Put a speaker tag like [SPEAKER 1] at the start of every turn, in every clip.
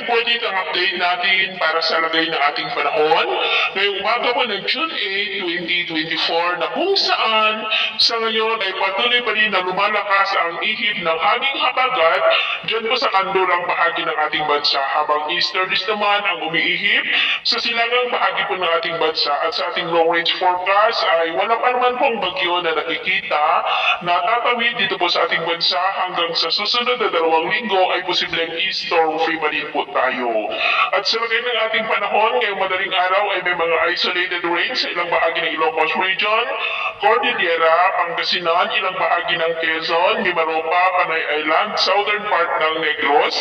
[SPEAKER 1] po ulit ang update natin para sa lagay ng ating panahon. Ngayong umaga po ng June 8, 2024 na kung saan sa ngayon ay patuloy pa rin na lumalakas ang ihip ng hanging habagat dyan po sa kanlurang bahagi ng ating bansa, habang easterlies naman ang umiihip sa silangang bahagi po ng ating bansa. At sa ating long range forecast ay wala pa naman pong bagyo na nakikita na tatawid dito po sa ating bansa. Hanggang sa susunod na 2 linggo ay posibleng storm free pa rin po tayo. At sa lagay ng ating panahon, ngayong madaling araw ay may mga isolated rain sa ilang bahagi ng Ilocos Region, Cordillera, Pangasinan, ilang bahagi ng Quezon, Mimaropa, Panay Island, southern part ng Negros,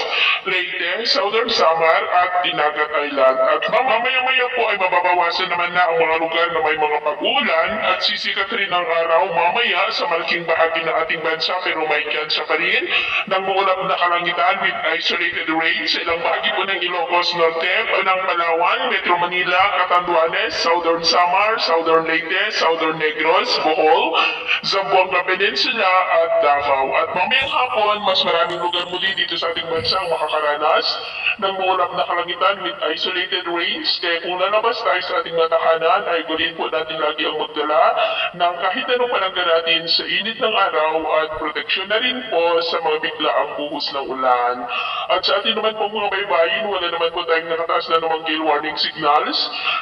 [SPEAKER 1] Leyte, southern Samar at Dinagat Island. At mamaya-maya po ay mababawasan naman na ang mga lugar na may mga pag-ulan at sisikat rin ang araw mamaya sa malaking bahagi ng ating bansa, pero may tsansa pa rin ng muulap na kalangitan with isolated rain sa ilang bahagi po ng Ilocos Norte, ng Palawan, Metro Manila, Catanduanes, Southern Samar, Southern Leyte, Southern Negros, Bohol, Zamboanga Peninsula at Davao. At mamayang hapon, mas maraming lugar muli dito sa ating bansa ang makakaranas ng muulap na kalangitan with isolated rains. Kaya kung lalabas tayo sa ating mga tahanan, ay gulin po natin lagi ang magdala ng kahit anong palangga natin sa init ng araw at proteksyon na rin po sa mga biglaang buhos ng ulan. At sa atin naman po mga baybayin, wala naman po tayong nakataas na namang gale warning signals,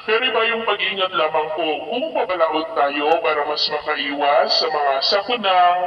[SPEAKER 1] pero iba yung pag-iingat lamang po kung papalaot tayo para mas makaiwas sa mga sakunang